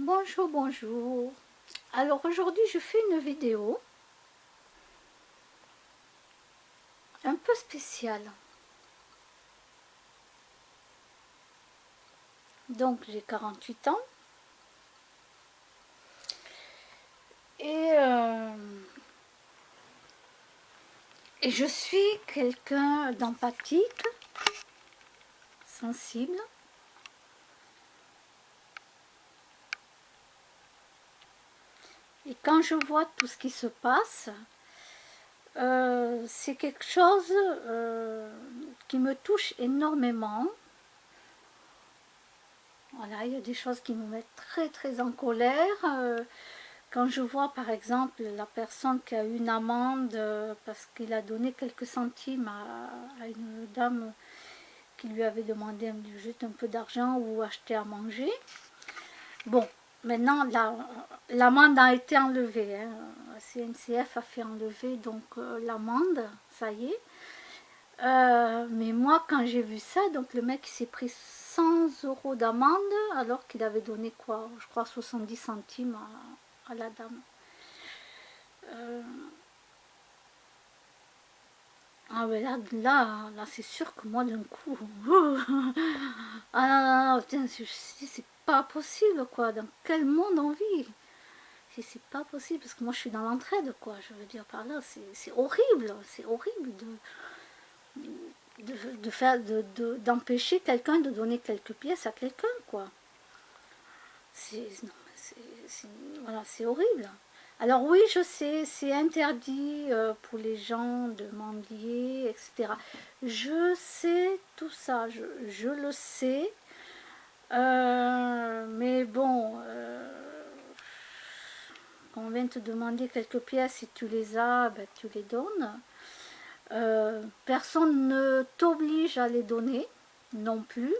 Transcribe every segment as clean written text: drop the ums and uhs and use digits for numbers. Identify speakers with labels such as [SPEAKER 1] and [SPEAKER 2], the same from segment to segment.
[SPEAKER 1] Bonjour, bonjour. Alors aujourd'hui je fais une vidéo un peu spéciale. Donc j'ai 48 ans et, et je suis quelqu'un d'empathique, sensible. Et quand je vois tout ce qui se passe, c'est quelque chose qui me touche énormément. Voilà, il y a des choses qui me mettent très très en colère. Quand je vois par exemple la personne qui a eu une amende parce qu'il a donné quelques centimes à une dame qui lui avait demandé juste un peu d'argent ou acheter à manger. Bon, maintenant l'amende a été enlevée. Hein. La CNCF a fait enlever donc l'amende, ça y est. Mais moi, quand j'ai vu ça, donc le mec s'est pris 100 € d'amende alors qu'il avait donné quoi, je crois 70 centimes à la dame. Ah mais là c'est sûr que moi d'un coup, ah tiens, c'est pas possible quoi, dans quel monde on vit? C'est pas possible parce que moi je suis dans l'entraide quoi, je veux dire par là, c'est horrible, de faire d'empêcher quelqu'un de donner quelques pièces à quelqu'un quoi. C'est voilà, c'est horrible. Alors oui, je sais, c'est interdit pour les gens de mendier, etc. Je sais tout ça, je le sais. Mais bon, quand on vient te demander quelques pièces, si tu les as, ben, tu les donnes. Personne ne t'oblige à les donner non plus.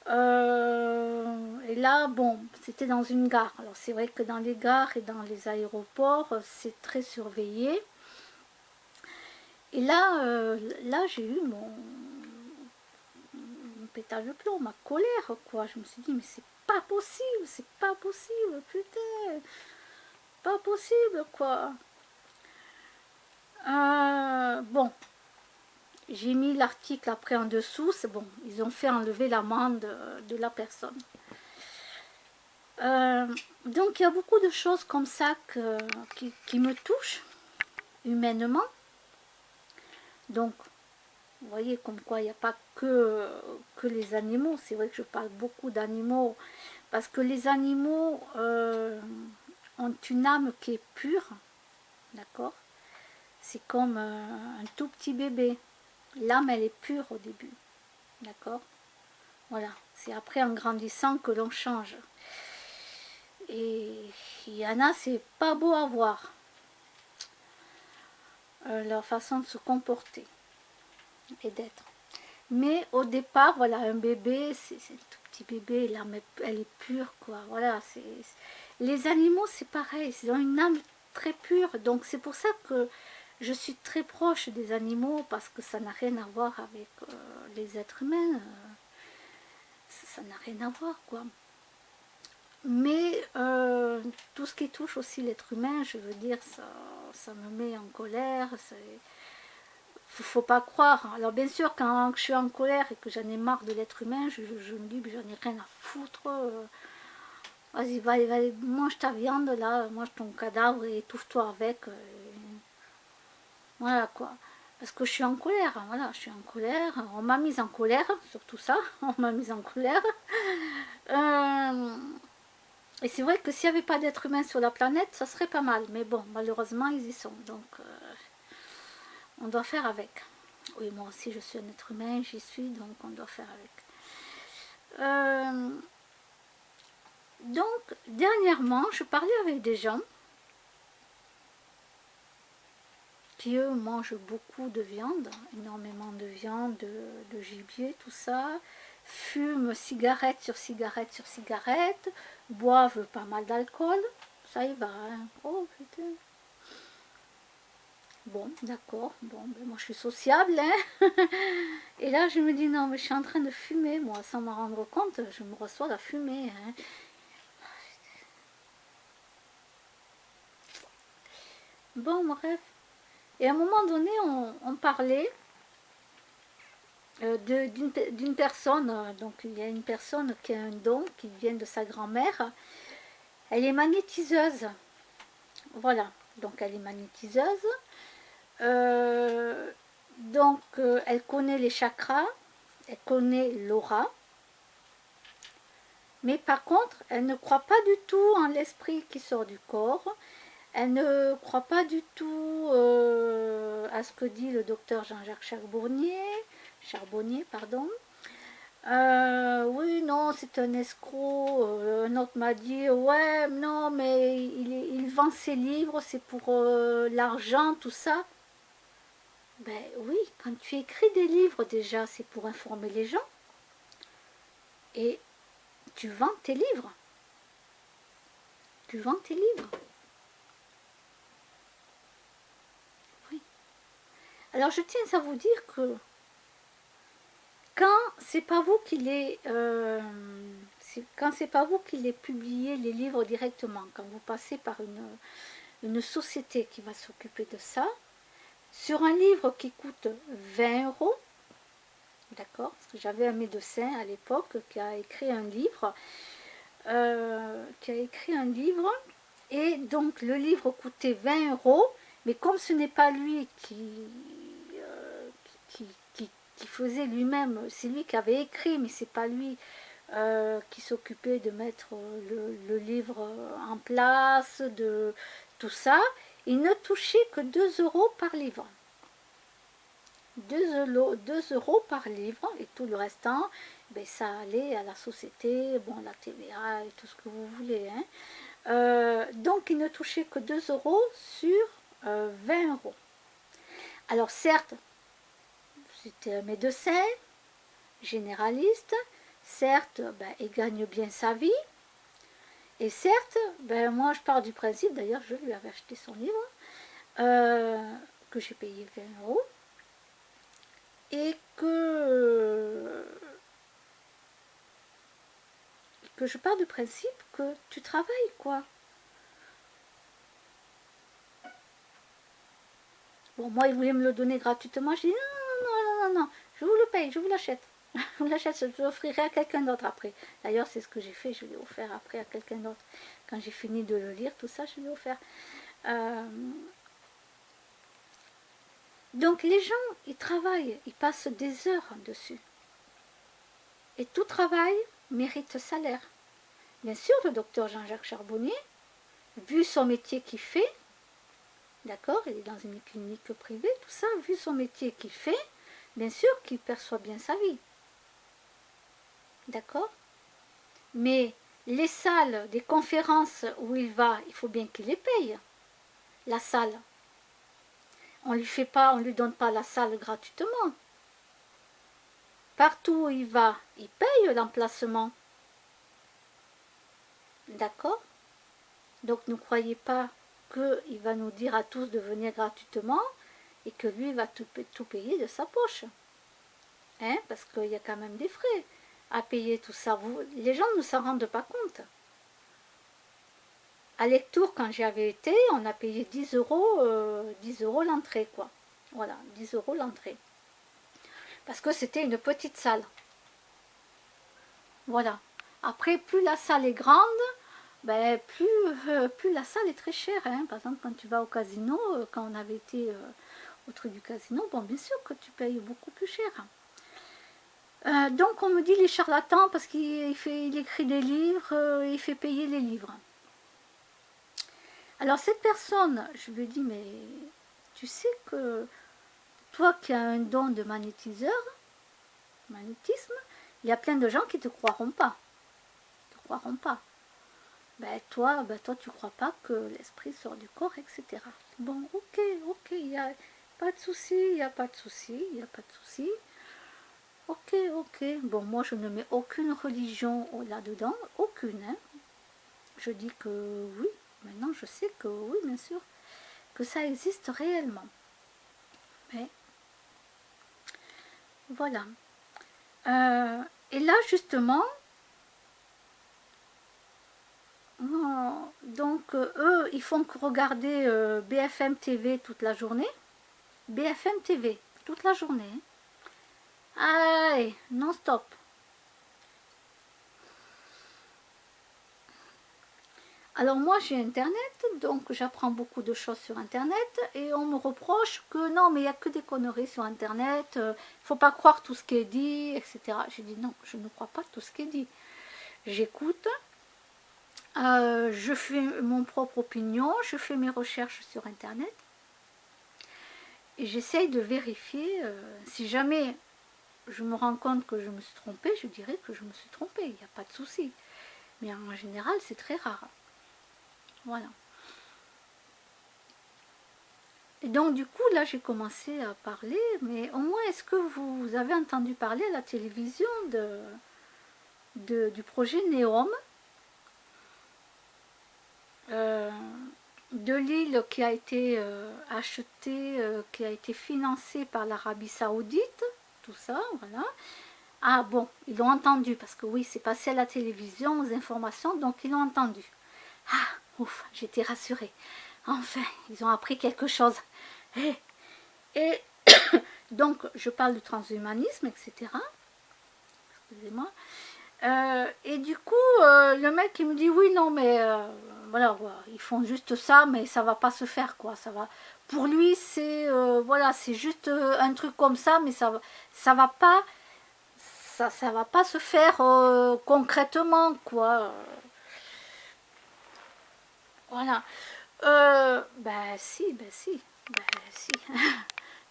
[SPEAKER 1] Et là, bon, c'était dans une gare. Alors c'est vrai que dans les gares et dans les aéroports, c'est très surveillé. Et là j'ai eu mon pétage de plomb, ma colère, quoi. Je me suis dit, mais c'est pas possible, putain, pas possible, quoi. Bon, j'ai mis l'article après en dessous, c'est bon, ils ont fait enlever l'amende de la personne. Donc il y a beaucoup de choses comme ça qui me touchent humainement. Donc vous voyez comme quoi il n'y a pas que les animaux. C'est vrai que je parle beaucoup d'animaux parce que les animaux ont une âme qui est pure, d'accord. C'est comme un tout petit bébé. L'âme elle est pure au début, d'accord. Voilà, c'est après en grandissant que l'on change. Et il y en a, c'est pas beau à voir. Leur façon de se comporter et d'être. Mais au départ, voilà, un bébé, c'est un tout petit bébé, l'âme elle est pure, quoi. Voilà, les animaux, c'est pareil, ils ont une âme très pure. Donc c'est pour ça que je suis très proche des animaux, parce que ça n'a rien à voir avec les êtres humains. Ça n'a rien à voir, quoi. Mais tout ce qui touche aussi l'être humain, je veux dire, ça me met en colère. Faut pas croire. Alors bien sûr, quand je suis en colère et que j'en ai marre de l'être humain, je me dis que j'en ai rien à foutre. Vas-y, va, mange ta viande là, mange ton cadavre et étouffe-toi avec. Voilà quoi. Parce que je suis en colère, hein, voilà, je suis en colère. On m'a mise en colère, surtout ça, on m'a mise en colère. Et c'est vrai que s'il n'y avait pas d'être humain sur la planète, ça serait pas mal. Mais bon, malheureusement, ils y sont. Donc, on doit faire avec. Oui, moi aussi, je suis un être humain, j'y suis, donc on doit faire avec. Donc, dernièrement, je parlais avec des gens qui, eux, mangent beaucoup de viande, énormément de viande, de gibier, tout ça, fument cigarette sur cigarette sur cigarette, boivent pas mal d'alcool, ça y va, hein. Oh putain. Bon, d'accord, bon, ben moi je suis sociable, hein. Et là je me dis, non mais je suis en train de fumer, moi, sans m'en rendre compte, je me reçois la fumée, hein. Bon, bref. Et à un moment donné, on parlait d'une personne, donc il y a une personne qui a un don qui vient de sa grand-mère. Elle est magnétiseuse. Voilà, donc elle est magnétiseuse. Euh, elle connaît les chakras, elle connaît l'aura. Mais par contre, elle ne croit pas du tout en l'esprit qui sort du corps. Elle ne croit pas du tout à ce que dit le docteur Jean-Jacques Charbonnier, pardon. Oui, non, c'est un escroc. Un autre m'a dit, ouais, non, mais il vend ses livres, c'est pour l'argent, tout ça. Ben oui, quand tu écris des livres déjà, c'est pour informer les gens. Et tu vends tes livres. Tu vends tes livres. Oui. Alors je tiens à vous dire que quand c'est pas vous qui les quand c'est pas vous qui les publiez les livres directement, quand vous passez par une société qui va s'occuper de ça, sur un livre qui coûte 20 €, d'accord, parce que j'avais un médecin à l'époque qui a écrit un livre, et donc le livre coûtait 20 €, mais comme ce n'est pas lui qui, qui faisait lui-même, c'est lui qui avait écrit, mais c'est pas lui qui s'occupait de mettre le livre en place, de tout ça, il ne touchait que 2 € par livre. 2 € par livre, et tout le restant, ben, ça allait à la société, bon, la TVA et tout ce que vous voulez. Hein. Donc il ne touchait que 2 € sur 20 €. Alors certes, c'était un médecin généraliste, certes, ben, il gagne bien sa vie, et certes, ben, moi je pars du principe, d'ailleurs je lui avais acheté son livre, que j'ai payé 20 €, et que je pars du principe que tu travailles, quoi. Bon, moi, il voulait me le donner gratuitement. Je dis non, non, non, non, non, je vous le paye, je vous l'achète. Je vous l'achète, je l'offrirai à quelqu'un d'autre après. D'ailleurs, c'est ce que j'ai fait, je l'ai offert après à quelqu'un d'autre. Quand j'ai fini de le lire, tout ça, je l'ai offert. Euh, donc, les gens, ils travaillent, ils passent des heures dessus. Et tout travail mérite salaire. Bien sûr, le docteur Jean-Jacques Charbonnier, vu son métier qu'il fait, d'accord, il est dans une clinique privée, tout ça, vu son métier qu'il fait, bien sûr qu'il perçoit bien sa vie. D'accord. Mais les salles des conférences où il va, il faut bien qu'il les paye. La salle. On lui donne pas la salle gratuitement. Partout où il va, il paye l'emplacement. D'accord. Donc ne croyez pas qu'il va nous dire à tous de venir gratuitement et que lui va tout payer de sa poche. Hein, parce qu'il y a quand même des frais à payer tout ça. Les gens ne s'en rendent pas compte. À Lectoure, quand j'y avais été, on a payé 10 € l'entrée, quoi. Voilà, 10 € l'entrée. Parce que c'était une petite salle. Voilà. Après, plus la salle est grande, ben, plus la salle est très chère. Hein. Par exemple, quand tu vas au casino, quand on avait été au truc du casino, bon, bien sûr que tu payes beaucoup plus cher. Donc on me dit les charlatans parce il écrit des livres, il fait payer les livres. Alors cette personne, je lui dis, mais tu sais que toi qui as un don de magnétisme, il y a plein de gens qui ne te croiront pas. Ben toi tu crois pas que l'esprit sort du corps, etc. Bon, ok, il n'y a pas de souci, il n'y a pas de souci. Ok. Bon, moi je ne mets aucune religion là-dedans, aucune. Hein. Je dis que oui, maintenant je sais que oui, bien sûr, que ça existe réellement. Mais voilà. Et là justement, Donc eux, ils font que regarder BFM TV toute la journée. BFM TV toute la journée. Allez, non-stop. Alors moi j'ai internet, donc j'apprends beaucoup de choses sur internet et on me reproche que non mais il n'y a que des conneries sur internet, faut pas croire tout ce qui est dit, etc. J'ai dit non, je ne crois pas tout ce qui est dit. J'écoute, je fais mon propre opinion, je fais mes recherches sur internet et j'essaye de vérifier. Si jamais je me rends compte que je me suis trompée, je dirais que je me suis trompée, il n'y a pas de souci. Mais en général c'est très rare. Voilà. Et donc du coup là j'ai commencé à parler, mais au moins est-ce que vous avez entendu parler à la télévision du projet Neom, de l'île qui a été achetée, qui a été financée par l'Arabie Saoudite, tout ça, voilà. Ah bon, ils l'ont entendu, parce que oui, c'est passé à la télévision, aux informations, donc ils l'ont entendu. Ah, ouf, j'étais rassurée. Enfin, ils ont appris quelque chose. Et donc, je parle du transhumanisme, etc. Excusez-moi. Et du coup, le mec, il me dit, oui, non, mais voilà, ils font juste ça, mais ça va pas se faire, quoi. Ça va. Pour lui, c'est voilà, c'est juste un truc comme ça, mais ça va pas, ça va pas se faire concrètement, quoi. Voilà. Ben si, ben si, ben si.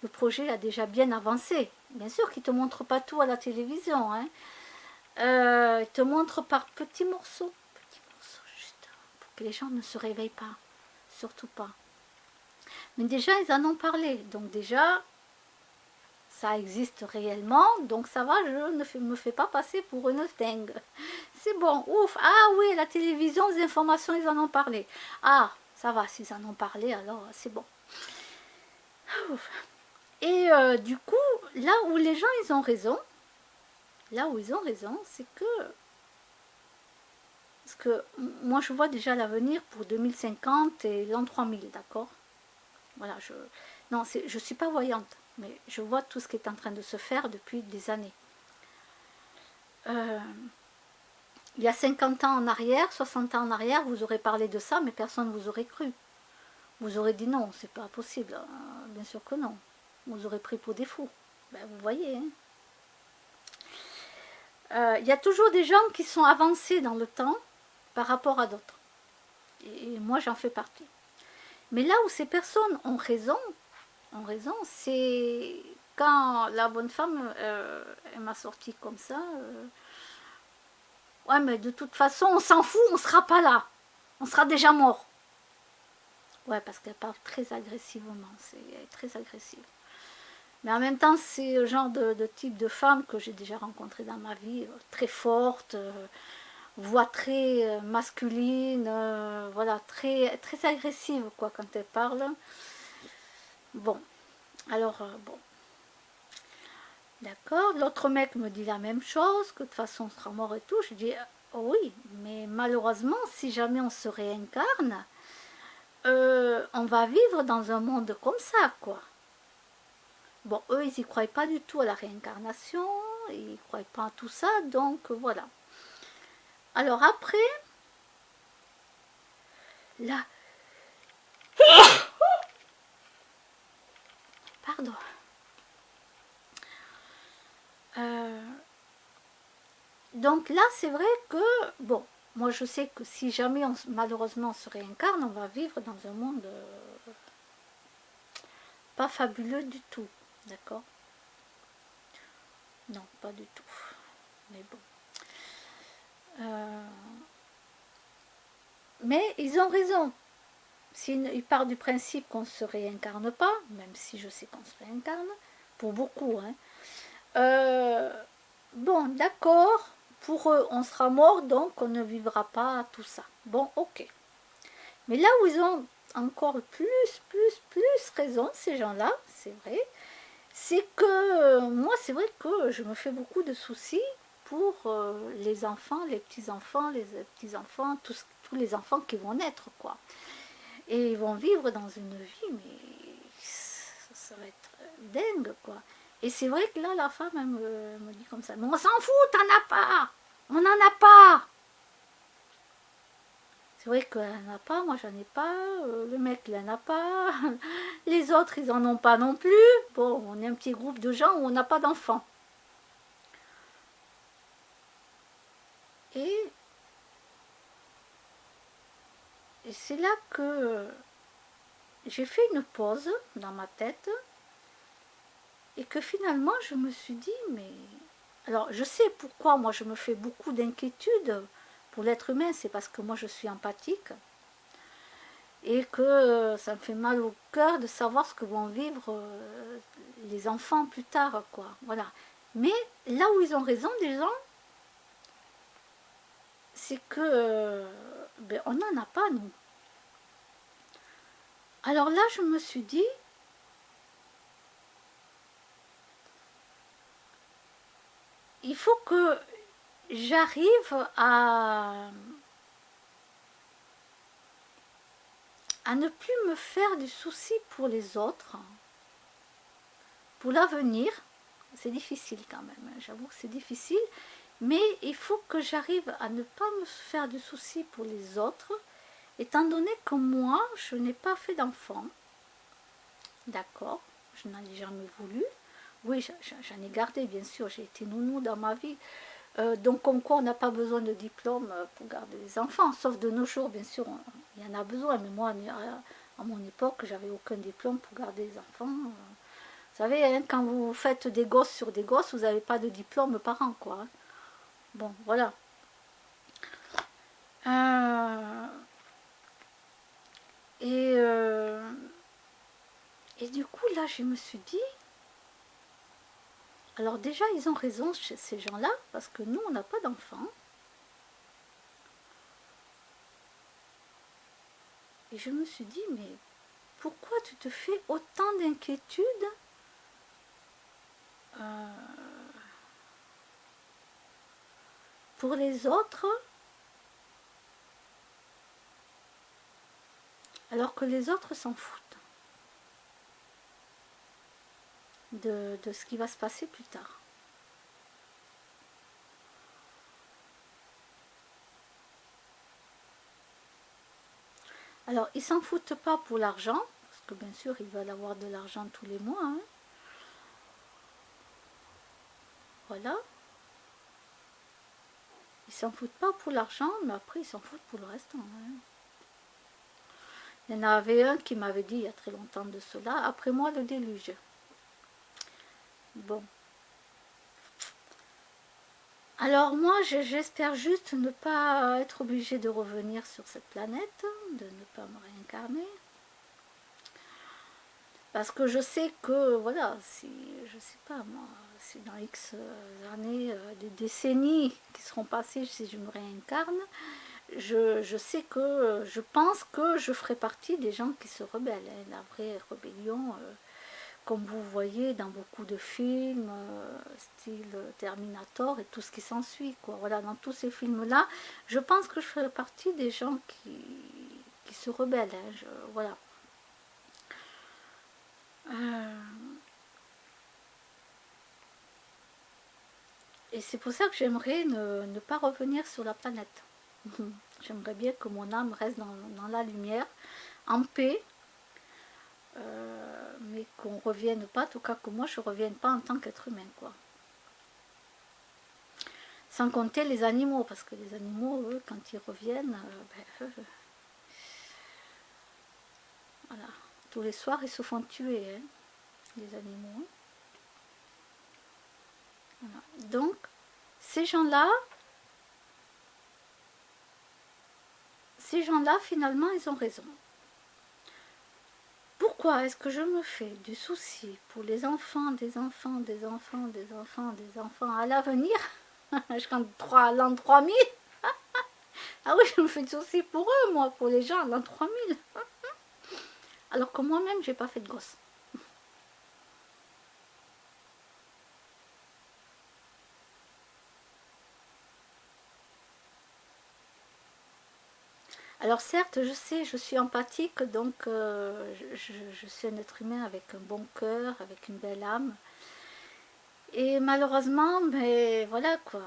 [SPEAKER 1] Le projet a déjà bien avancé. Bien sûr qu'il ne te montre pas tout à la télévision. Hein. Il te montre par petits morceaux. Petits morceaux, juste pour que les gens ne se réveillent pas. Surtout pas. Mais déjà, ils en ont parlé. Donc déjà, ça existe réellement. Donc ça va, je ne me fais pas passer pour une dingue. C'est bon, ouf. Ah oui, la télévision, les informations, ils en ont parlé. Ah, ça va, s'ils en ont parlé, alors c'est bon. Ouf. Et du coup, là où les gens, ils ont raison, c'est que, parce que moi, je vois déjà l'avenir pour 2050 et l'an 3000, d'accord. Voilà, non, je ne suis pas voyante, mais je vois tout ce qui est en train de se faire depuis des années. Il y a 50 ans en arrière, 60 ans en arrière, vous aurez parlé de ça, mais personne ne vous aurait cru. Vous aurez dit non, c'est pas possible. Bien sûr que non. Vous aurez pris pour des fous. Ben, vous voyez. Il y a toujours des gens qui sont avancés dans le temps par rapport à d'autres. Et moi, j'en fais partie. Mais là où ces personnes ont raison, c'est quand la bonne femme, elle m'a sorti comme ça. Ouais, mais de toute façon, on s'en fout, on ne sera pas là. On sera déjà mort. Ouais, parce qu'elle parle très agressivement. C'est très agressive. Mais en même temps, c'est le genre de type de femme que j'ai déjà rencontré dans ma vie. Très forte, voix très masculine, voilà, très, très agressive quoi, quand elle parle. Bon, alors, bon. D'accord, l'autre mec me dit la même chose, que de toute façon on sera mort et tout. Je dis, oh oui, mais malheureusement, si jamais on se réincarne, on va vivre dans un monde comme ça, quoi. Bon, eux, ils n'y croient pas du tout à la réincarnation, ils ne croient pas à tout ça, donc voilà. Alors après, là... Pardon. Donc là, c'est vrai que, bon, moi je sais que si jamais malheureusement on se réincarne, on va vivre dans un monde pas fabuleux du tout, d'accord? Non, pas du tout. Mais bon. Mais ils ont raison. S'ils partent du principe qu'on ne se réincarne pas, même si je sais qu'on se réincarne, pour beaucoup, hein. Bon, d'accord, pour eux, on sera mort, donc on ne vivra pas tout ça. Bon, ok. Mais là où ils ont encore plus raison, ces gens-là, c'est vrai, c'est que moi, c'est vrai que je me fais beaucoup de soucis pour les enfants, les petits-enfants, tous les enfants qui vont naître, quoi. Et ils vont vivre dans une vie, mais ça va être dingue, quoi. Et c'est vrai que là, la femme, elle me dit comme ça, mais on s'en fout, t'en as pas, on n'en a pas. C'est vrai qu'elle n'en a pas, moi j'en ai pas, le mec il n'en a pas, les autres ils en ont pas non plus. Bon, on est un petit groupe de gens où on n'a pas d'enfants. Et c'est là que j'ai fait une pause dans ma tête et que finalement je me suis dit, mais... Alors je sais pourquoi moi je me fais beaucoup d'inquiétudes pour l'être humain, c'est parce que moi je suis empathique et que ça me fait mal au cœur de savoir ce que vont vivre les enfants plus tard, quoi. Voilà. Mais là où ils ont raison, des gens, c'est que ben, on n'en a pas, nous. Alors là, je me suis dit, il faut que j'arrive à ne plus me faire du souci pour les autres, pour l'avenir. C'est difficile quand même, hein, j'avoue que c'est difficile, mais il faut que j'arrive à ne pas me faire du souci pour les autres, étant donné que moi, je n'ai pas fait d'enfant, d'accord, je n'en ai jamais voulu. Oui, j'en ai gardé, bien sûr, j'ai été nounou dans ma vie, donc comme quoi on n'a pas besoin de diplôme pour garder les enfants, sauf de nos jours, bien sûr, il y en a besoin, mais moi, à mon époque, j'avais aucun diplôme pour garder les enfants. Vous savez, hein, quand vous faites des gosses sur des gosses, vous n'avez pas de diplôme par an, quoi. Bon, voilà. Euh, et, euh, et du coup, là, je me suis dit, alors déjà, ils ont raison, ces gens-là, parce que nous, on n'a pas d'enfants. Et je me suis dit, mais pourquoi tu te fais autant d'inquiétudes pour les autres, alors que les autres s'en foutent de ce qui va se passer plus tard. Alors, ils s'en foutent pas pour l'argent, parce que bien sûr, ils veulent avoir de l'argent tous les mois. Hein. Voilà. Ils s'en foutent pas pour l'argent, mais après, ils s'en foutent pour le reste. Hein. Il y en avait un qui m'avait dit il y a très longtemps de cela, après moi le déluge. Bon. Alors moi, j'espère juste ne pas être obligée de revenir sur cette planète, de ne pas me réincarner. Parce que je sais que, voilà, si, je sais pas moi, si dans X années, des décennies qui seront passées, si je me réincarne, je sais que, je pense que je ferai partie des gens qui se rebellent. Hein, la vraie rébellion, comme vous voyez dans beaucoup de films, style Terminator et tout ce qui s'ensuit, quoi. Voilà, dans tous ces films-là, je pense que je ferai partie des gens qui se rebellent. Hein, voilà. Et c'est pour ça que j'aimerais ne pas revenir sur la planète. J'aimerais bien que mon âme reste dans la lumière, en paix, mais qu'on ne revienne pas, en tout cas que moi je ne revienne pas en tant qu'être humain, quoi. Sans compter les animaux, parce que les animaux, eux, quand ils reviennent, voilà, tous les soirs ils se font tuer, hein, les animaux. Voilà. Donc, ces gens-là, finalement, ils ont raison. Pourquoi est-ce que je me fais du souci pour les enfants, des enfants, des enfants, des enfants, des enfants à l'avenir? Je compte l'an 3000. Ah oui, je me fais du souci pour eux, moi, pour les gens, l'an 3000. Alors que moi-même, j'ai pas fait de gosse. Alors certes, je sais, je suis empathique, donc je suis un être humain avec un bon cœur, avec une belle âme. Et malheureusement, mais voilà quoi,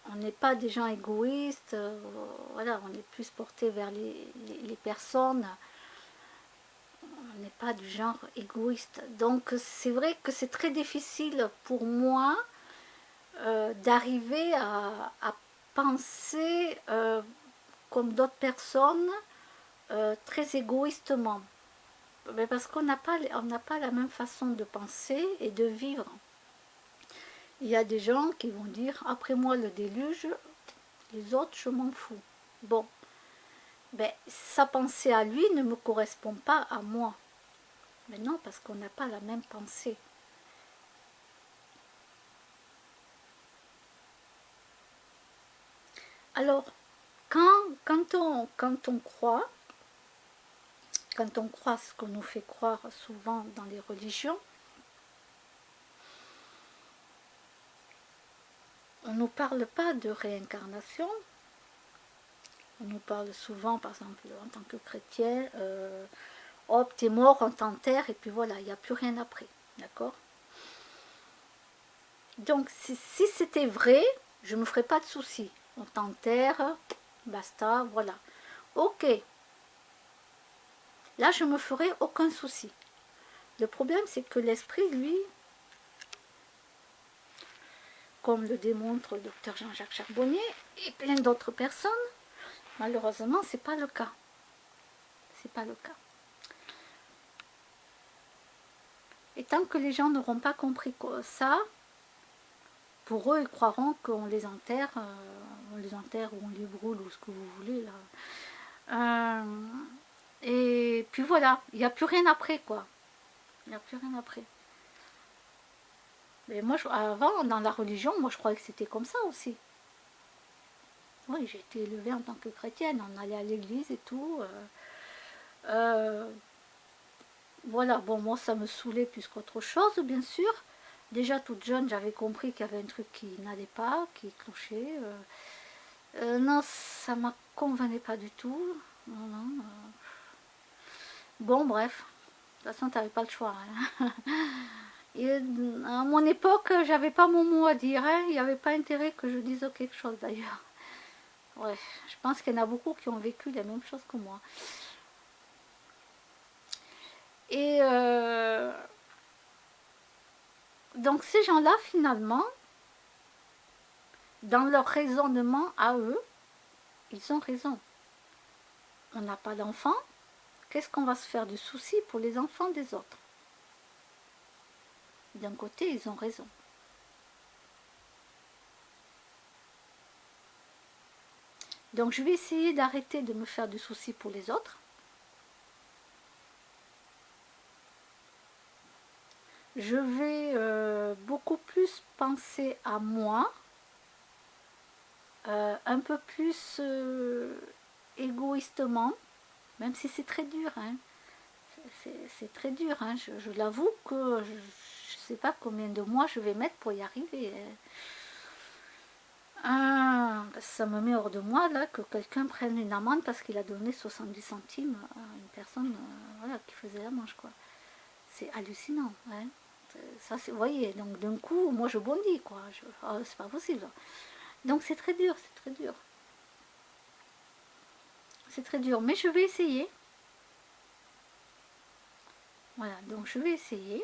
[SPEAKER 1] on n'est pas des gens égoïstes, voilà, on est plus porté vers les personnes, on n'est pas du genre égoïste. Donc c'est vrai que c'est très difficile pour moi d'arriver à penser comme d'autres personnes très égoïstement. Mais parce qu'on n'a pas la même façon de penser et de vivre. Il y a des gens qui vont dire après moi le déluge, les autres je m'en fous. Bon, ben sa pensée à lui ne me correspond pas à moi. Mais non, parce qu'on n'a pas la même pensée. Alors, quand on croit ce qu'on nous fait croire souvent dans les religions, on ne nous parle pas de réincarnation. On nous parle souvent, par exemple, en tant que chrétien, hop, t'es mort, on t'enterre, et puis voilà, il n'y a plus rien après. D'accord? Donc, si c'était vrai, je ne me ferais pas de soucis. On t'enterre, basta, voilà. Ok, là, je ne me ferais aucun souci. Le problème, c'est que l'esprit, lui, comme le démontre le docteur Jean-Jacques Charbonnier et plein d'autres personnes, malheureusement, c'est pas le cas. C'est pas le cas. Et tant que les gens n'auront pas compris ça, pour eux, ils croiront qu'on les enterre, ou on les brûle ou ce que vous voulez là. Et puis voilà, il n'y a plus rien après quoi. Il n'y a plus rien après. Mais moi, avant, dans la religion, moi je croyais que c'était comme ça aussi. Oui, j'ai été élevée en tant que chrétienne, on allait à l'église et tout. Voilà, bon, moi ça me saoulait plus qu'autre chose, bien sûr. Déjà toute jeune, j'avais compris qu'il y avait un truc qui n'allait pas, qui clochait. Non, ça ne me convenait pas du tout. Non, non, bon, bref, de toute façon, tu n'avais pas le choix. Hein. Et à mon époque, j'avais pas mon mot à dire. Hein. Il n'y avait pas intérêt que je dise quelque chose d'ailleurs. Ouais, je pense qu'il y en a beaucoup qui ont vécu la même chose que moi. Et donc ces gens-là, finalement, dans leur raisonnement à eux, ils ont raison. On n'a pas d'enfants, qu'est-ce qu'on va se faire de soucis pour les enfants des autres? D'un côté, ils ont raison. Donc je vais essayer d'arrêter de me faire de soucis pour les autres. Je vais beaucoup plus penser à moi, un peu plus égoïstement, même si c'est très dur. Hein. C'est très dur, hein. Je l'avoue que je ne sais pas combien de mois je vais mettre pour y arriver. Ça me met hors de moi là que quelqu'un prenne une amende parce qu'il a donné 70 centimes à une personne voilà, qui faisait la manche quoi. C'est hallucinant. Hein. Ça, vous voyez, donc d'un coup, moi je bondis quoi. Oh, c'est pas possible. Donc c'est très dur, c'est très dur. C'est très dur, mais je vais essayer. Voilà, donc je vais essayer.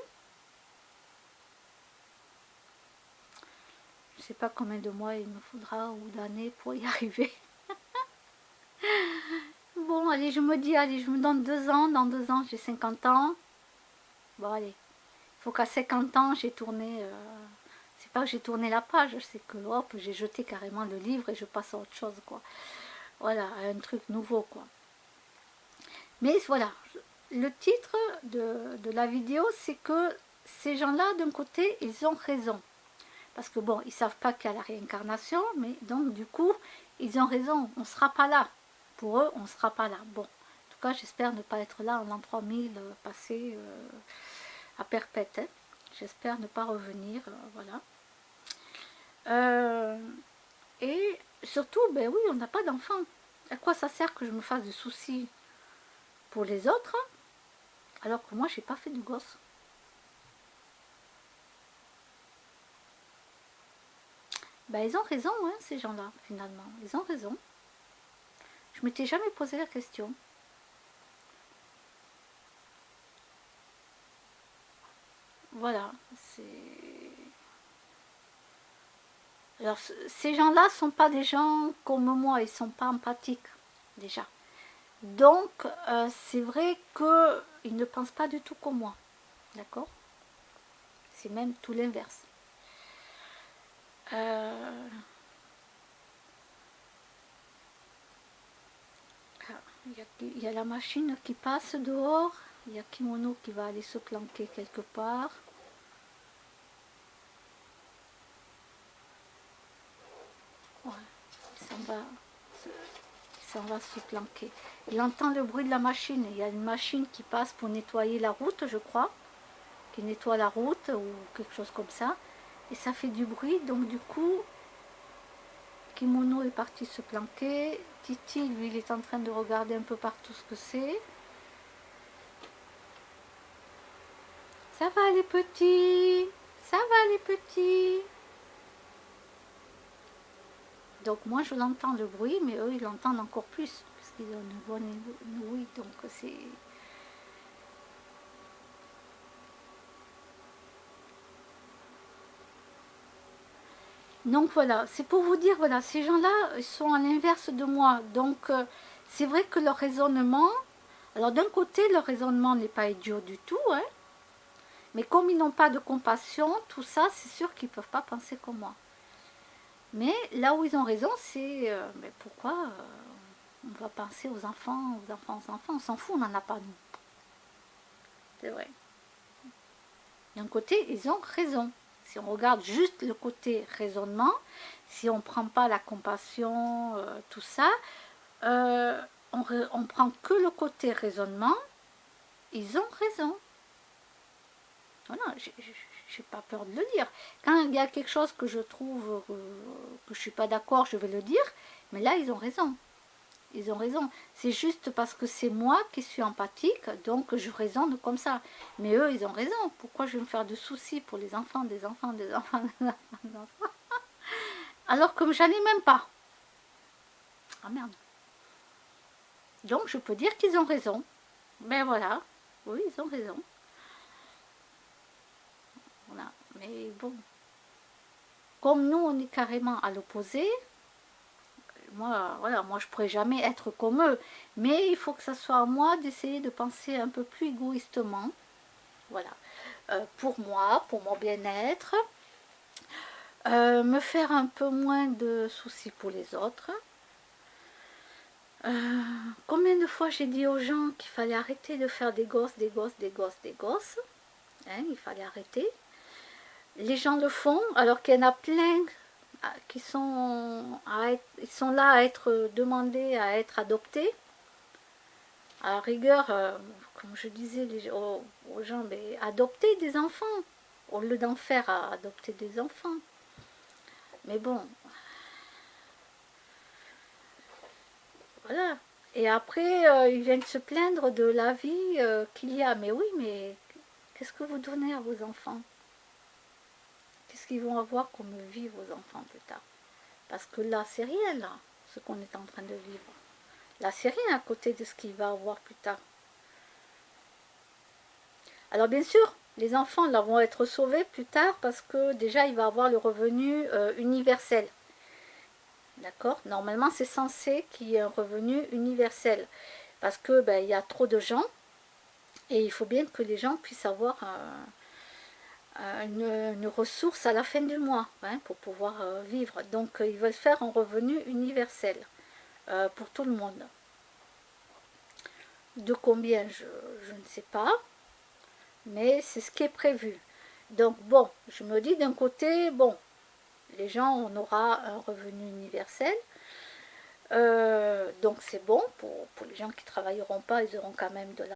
[SPEAKER 1] Je ne sais pas combien de mois il me faudra ou d'années pour y arriver. Bon, allez, je me dis, allez, je me donne 2 ans. Dans 2 ans, j'ai 50 ans. Bon, allez. Il faut qu'à 50 ans, j'ai tourné... c'est pas que j'ai tourné la page, c'est que, hop, j'ai jeté carrément le livre et je passe à autre chose, quoi. Voilà, un truc nouveau, quoi. Mais voilà, le titre de la vidéo, c'est que ces gens-là, d'un côté, ils ont raison. Parce que bon, ils ne savent pas qu'il y a la réincarnation, mais donc du coup, ils ont raison, on ne sera pas là. Pour eux, on ne sera pas là. Bon, en tout cas, j'espère ne pas être là en l'an 3000, passé à perpète. Hein. J'espère ne pas revenir, voilà. Et surtout, ben oui, on n'a pas d'enfants. À quoi ça sert que je me fasse des soucis pour les autres, alors que moi, j'ai pas fait de gosse? Ben, ils ont raison, hein, ces gens-là, finalement. Ils ont raison. Je m'étais jamais posé la question. Voilà, c'est... Alors, ces gens-là sont pas des gens comme moi, ils sont pas empathiques, déjà. Donc, c'est vrai qu'ils ne pensent pas du tout comme moi, d'accord? C'est même tout l'inverse. Euh, il y a la machine qui passe dehors, il y a Kimono qui va aller se planquer quelque part. Ouais, il s'en va se planquer. Il entend le bruit de la machine. Il y a une machine qui passe pour nettoyer la route, je crois, qui nettoie la route ou quelque chose comme ça. Et ça fait du bruit, donc du coup, Kimono est parti se planquer. Titi, lui, il est en train de regarder un peu partout ce que c'est. Ça va les petits, ça va les petits. Donc moi je l'entends le bruit, mais eux ils l'entendent encore plus, parce qu'ils ont une bonne ouïe, donc c'est... Donc voilà, c'est pour vous dire, voilà, ces gens-là sont à l'inverse de moi. Donc c'est vrai que leur raisonnement, alors d'un côté leur raisonnement n'est pas idiot du tout, hein, mais comme ils n'ont pas de compassion, tout ça, c'est sûr qu'ils ne peuvent pas penser comme moi. Mais là où ils ont raison, c'est mais pourquoi on va penser aux enfants, aux enfants, aux enfants, on s'en fout, on n'en a pas nous. C'est vrai. D'un côté, ils ont raison. Si on regarde juste le côté raisonnement, si on ne prend pas la compassion, tout ça, on prend que le côté raisonnement, ils ont raison. Voilà, j'ai pas peur de le dire. Quand il y a quelque chose que je trouve que je suis pas d'accord, je vais le dire, mais là, ils ont raison. Ils ont raison. C'est juste parce que c'est moi qui suis empathique, donc je raisonne comme ça. Mais eux, ils ont raison. Pourquoi je vais me faire de soucis pour les enfants, des enfants, des enfants, des enfants, des enfants, alors que j'en ai même pas. Ah merde. Donc je peux dire qu'ils ont raison. Ben voilà. Oui, ils ont raison. Voilà. Mais bon. Comme nous, on est carrément à l'opposé, moi, voilà, moi je pourrais jamais être comme eux. Mais il faut que ça soit à moi d'essayer de penser un peu plus égoïstement. Voilà. Pour moi, pour mon bien-être, me faire un peu moins de soucis pour les autres. Combien de fois j'ai dit aux gens qu'il fallait arrêter de faire des gosses, des gosses, des gosses, des gosses, hein, il fallait arrêter. Les gens le font alors qu'il y en a plein qui sont, ils sont là à être demandés, à être adoptés. À la rigueur, comme je disais aux gens, mais adoptez des enfants au lieu d'en faire à adopter des enfants. Mais bon, voilà. Et après, ils viennent se plaindre de la vie qu'il y a. Mais oui, mais qu'est-ce que vous donnez à vos enfants? Qu'est-ce qu'ils vont avoir comme vie, vos enfants, plus tard? Parce que là, c'est rien, là, ce qu'on est en train de vivre. Là, c'est rien à côté de ce qu'il va avoir plus tard. Alors, bien sûr, les enfants là, vont être sauvés plus tard parce que déjà, il va avoir le revenu universel. D'accord? Normalement, c'est censé qu'il y ait un revenu universel. Parce que ben, il y a trop de gens et il faut bien que les gens puissent avoir une ressource à la fin du mois, hein, pour pouvoir vivre. Donc ils veulent faire un revenu universel pour tout le monde. De combien, je ne sais pas, mais c'est ce qui est prévu. Donc bon, je me dis d'un côté, bon, les gens, on aura un revenu universel. Donc c'est bon, pour les gens qui ne travailleront pas, ils auront quand même de l'argent.